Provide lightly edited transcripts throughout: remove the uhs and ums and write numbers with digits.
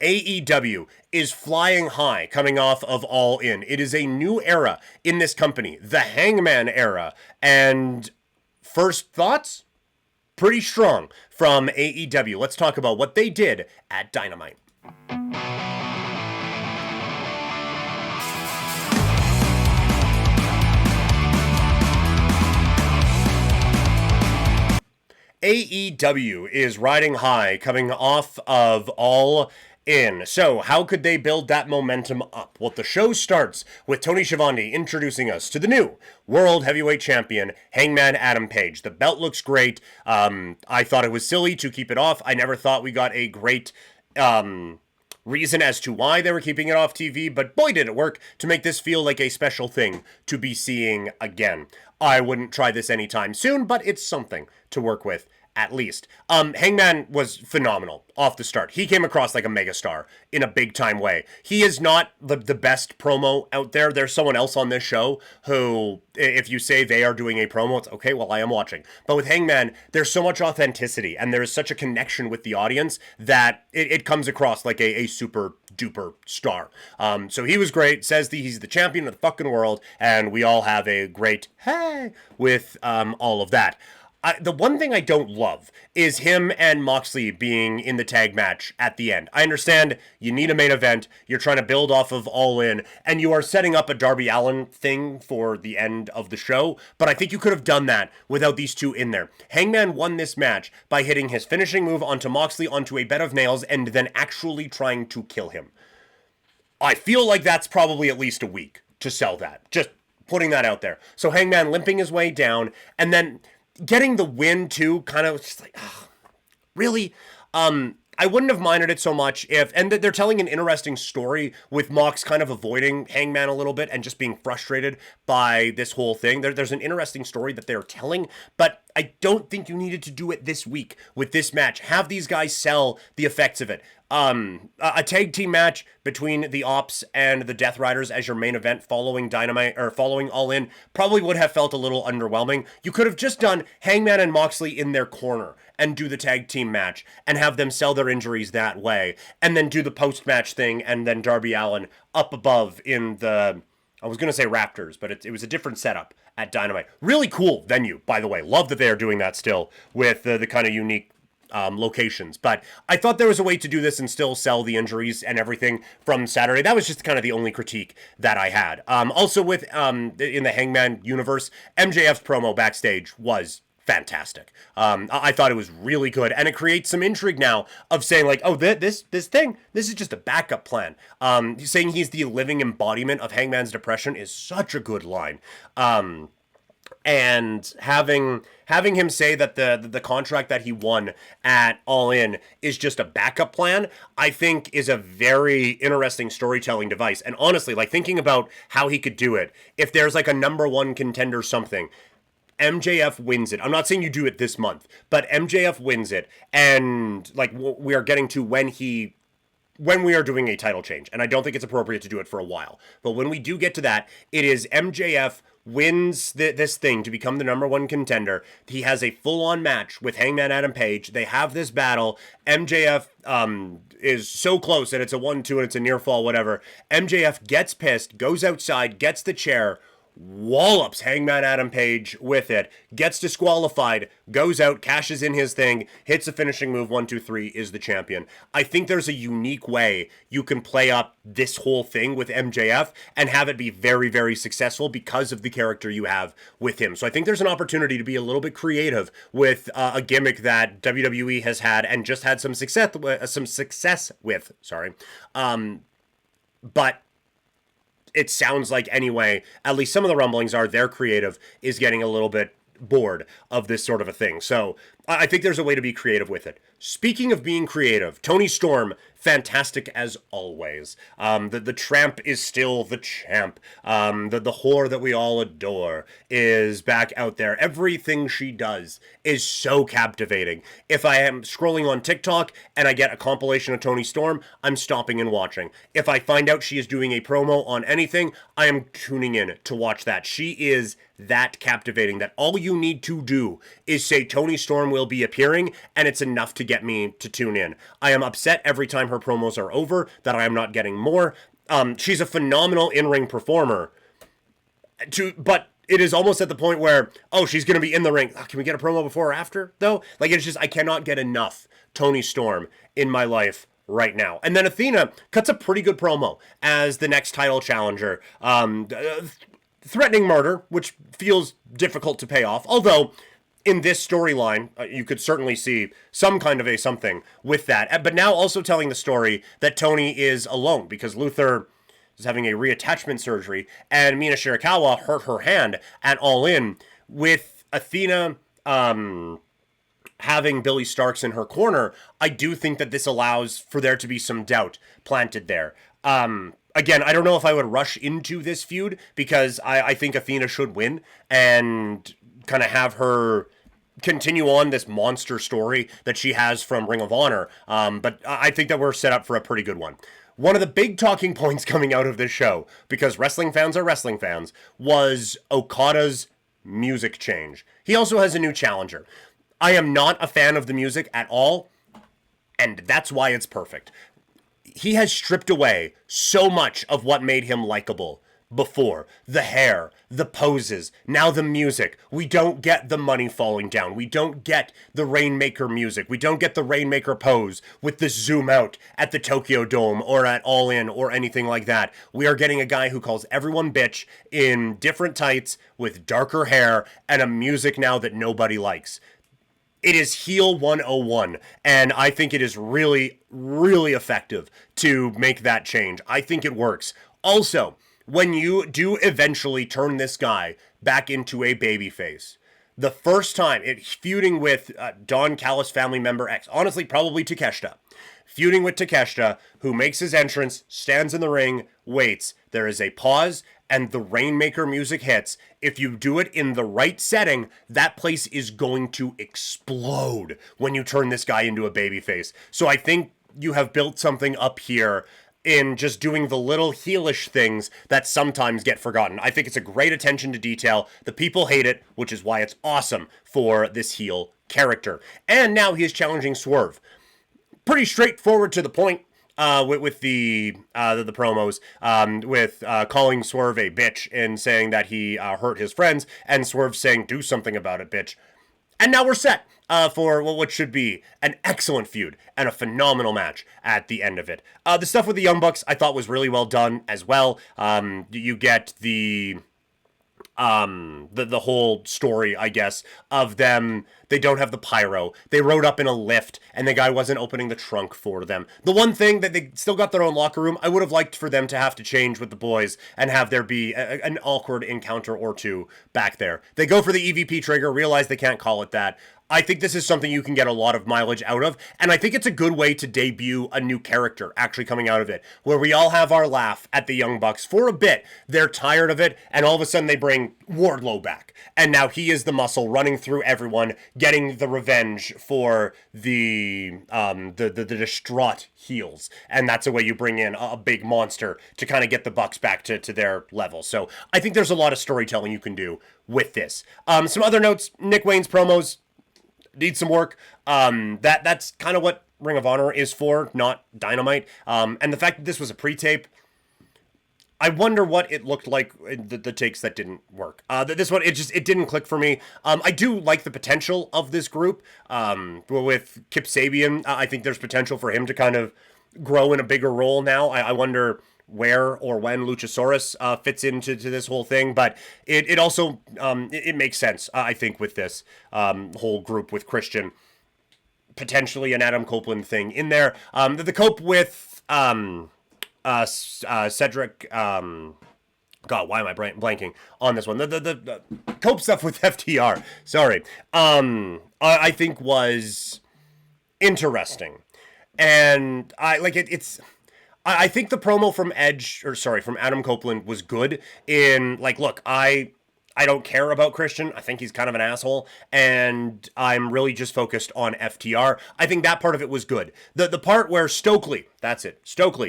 AEW is flying high coming off of All In. It is a new era in this company, the Hangman era. And first thoughts? Pretty strong from AEW. Let's talk about what they did at Dynamite. AEW is riding high coming off of All In. So how could they build that momentum up? Well, the show starts with Tony Schiavone introducing us to the new World Heavyweight Champion, Hangman Adam Page. The belt looks great. I thought it was silly to keep it off. I never thought we got a great reason as to why they were keeping it off TV, but boy did it work to make this feel like a special thing to be seeing again. I wouldn't try this anytime soon, but it's something to work with at least. Hangman was phenomenal off the start. He came across like a megastar in a big time way. He is not the best promo out there. There's someone else on this show who, if you say they are doing a promo, it's okay, well, I am watching. But with Hangman, there's so much authenticity and there's such a connection with the audience that it comes across like a super duper star. So he was great, says he's the champion of the fucking world, and we all have a great hey with all of that. The one thing I don't love is him and Moxley being in the tag match at the end. I understand you need a main event, you're trying to build off of All In, and you are setting up a Darby Allin thing for the end of the show, but I think you could have done that without these two in there. Hangman won this match by hitting his finishing move onto Moxley onto a bed of nails and then actually trying to kill him. I feel like that's probably at least a week to sell that. Just putting that out there. So Hangman limping his way down, and then getting the win too, kind of just like, oh, really? I wouldn't have minded it so much if, and they're telling an interesting story with Mox kind of avoiding Hangman a little bit and just being frustrated by this whole thing. There's an interesting story that they're telling, but I don't think you needed to do it this week with this match. Have these guys sell the effects of it. A tag team match between the Ops and the Death Riders as your main event following Dynamite or following All In probably would have felt a little underwhelming. You could have just done Hangman and Moxley in their corner and do the tag team match and have them sell their injuries that way, and then do the post-match thing and then Darby Allin up above in the, I was going to say Raptors, but it was a different setup at Dynamite. Really cool venue, by the way. Love that they are doing that still with the kind of unique locations. But I thought there was a way to do this and still sell the injuries and everything from Saturday. That was just kind of the only critique that I had. Also with, in the Hangman universe, MJF's promo backstage was fantastic. I thought it was really good, and it creates some intrigue now of saying like, oh, this is just a backup plan. Saying he's the living embodiment of Hangman's depression is such a good line. And having him say that the contract that he won at All In is just a backup plan, I think is a very interesting storytelling device. And honestly, like thinking about how he could do it, if there's like a number one contender something, MJF wins it. I'm not saying you do it this month, but MJF wins it, and like we are getting to when we are doing a title change, and I don't think it's appropriate to do it for a while. But when we do get to that, it is MJF wins this thing to become the number one contender. He has a full-on match with Hangman Adam Page. They have this battle. MJF is so close that it's a 1-2 and it's a near fall, whatever. MJF gets pissed, goes outside, gets the chair, wallops Hangman Adam Page with it, gets disqualified, goes out, cashes in his thing, hits a finishing move, 1, 2, 3, is the champion. I think there's a unique way you can play up this whole thing with MJF and have it be very, very successful because of the character you have with him. So I think there's an opportunity to be a little bit creative with a gimmick that WWE has had and just had some success with. But it sounds like anyway, at least some of the rumblings are their creative is getting a little bit bored of this sort of a thing. So I think there's a way to be creative with it. Speaking of being creative, Toni Storm, fantastic as always. The tramp is still the champ. The whore that we all adore is back out there. Everything she does is so captivating. If I am scrolling on TikTok and I get a compilation of Toni Storm, I'm stopping and watching. If I find out she is doing a promo on anything, I am tuning in to watch that. She is that captivating that all you need to do is say Toni Storm will will be appearing, and it's enough to get me to tune in. I am upset every time her promos are over that I am not getting more. She's a phenomenal in-ring performer, but it is almost at the point where, oh, she's going to be in the ring. Can we get a promo before or after, though? Like, it's just, I cannot get enough Toni Storm in my life right now. And then Athena cuts a pretty good promo as the next title challenger, threatening murder, which feels difficult to pay off. Although, in this storyline, you could certainly see some kind of a something with that. But now also telling the story that Toni is alone because Luther is having a reattachment surgery, and Mina Shirakawa hurt her hand at All In. With Athena having Billy Starks in her corner, I do think that this allows for there to be some doubt planted there. Again, I don't know if I would rush into this feud, because I think Athena should win and kind of have her continue on this monster story that she has from Ring of Honor. But I think that we're set up for a pretty good one. One of the big talking points coming out of this show, because wrestling fans are wrestling fans, was Okada's music change. He also has a new challenger. I am not a fan of the music at all, and that's why it's perfect. He has stripped away so much of what made him likable before. The hair, the poses, now the music. We don't get the money falling down. We don't get the Rainmaker music. We don't get the Rainmaker pose with the zoom out at the Tokyo Dome or at All In or anything like that. We are getting a guy who calls everyone bitch in different tights with darker hair and a music now that nobody likes. It is heel 101, and I think it is really, really effective to make that change. I think it works. Also, when you do eventually turn this guy back into a babyface, the first time, feuding with Don Callis family member X, honestly, probably Takeshita, feuding with Takeshita, who makes his entrance, stands in the ring, waits. There is a pause, and the Rainmaker music hits. If you do it in the right setting, that place is going to explode when you turn this guy into a babyface. So I think you have built something up here in just doing the little heelish things that sometimes get forgotten. I think it's a great attention to detail. The people hate it, which is why it's awesome for this heel character. And now he is challenging Swerve. Pretty straightforward to the point. With the promos, with calling Swerve a bitch and saying that he hurt his friends, and Swerve saying, do something about it, bitch. And now we're set for what should be an excellent feud and a phenomenal match at the end of it. The stuff with the Young Bucks I thought was really well done as well. You get the whole story, I guess, of them. They don't have the pyro. They rode up in a lift, and the guy wasn't opening the trunk for them. The one thing that they still got their own locker room, I would have liked for them to have to change with the boys and have there be an awkward encounter or two back there. They go for the EVP trigger, realize they can't call it that. I think this is something you can get a lot of mileage out of, and I think it's a good way to debut a new character actually coming out of it, where we all have our laugh at the Young Bucks for a bit. They're tired of it, and all of a sudden they bring Wardlow back, and now he is the muscle running through everyone, getting the revenge for the distraught heels, and that's a way you bring in a big monster to kind of get the Bucks back to their level. So I think there's a lot of storytelling you can do with this. Some other notes: Nick Wayne's promos need some work. That's kind of what Ring of Honor is for, not Dynamite. And the fact that this was a pre-tape, I wonder what it looked like in the takes that didn't work. This one, it didn't click for me. I do like the potential of this group. With Kip Sabian, I think there's potential for him to kind of grow in a bigger role now. I wonder where or when Luchasaurus fits into this whole thing, but it also it makes sense, I think, with this whole group with Christian, potentially an Adam Copeland thing in there. The cope with Cedric. God, why am I blanking on this one? The cope stuff with FTR. Sorry, I think was interesting, and I like it. I think the promo from from Adam Copeland was good in, like, look, I don't care about Christian. I think he's kind of an asshole, and I'm really just focused on FTR. I think that part of it was good. The part where Stokely Hathaway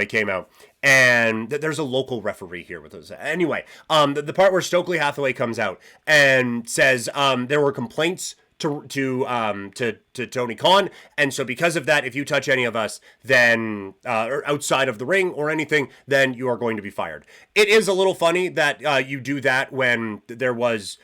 came out, and there's a local referee here with us. Anyway, the part where Stokely Hathaway comes out and says there were complaints to Tony Khan, and so because of that, if you touch any of us, then or outside of the ring or anything, then you are going to be fired. It is a little funny that you do that when there was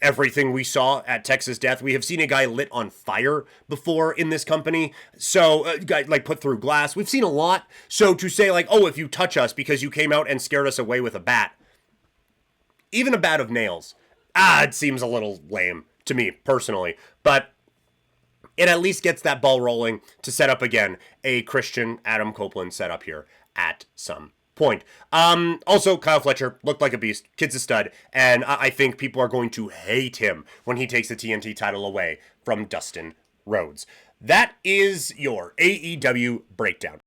everything we saw at Texas Death. We have seen a guy lit on fire before in this company. So, guy like put through glass. We've seen a lot. So to say like, oh, if you touch us because you came out and scared us away with a bat, even a bat of nails, it seems a little lame to me personally. But it at least gets that ball rolling to set up again a Christian Adam Copeland setup here at some point. Also, Kyle Fletcher looked like a beast. Kid's a stud. And I think people are going to hate him when he takes the TNT title away from Dustin Rhodes. That is your AEW breakdown.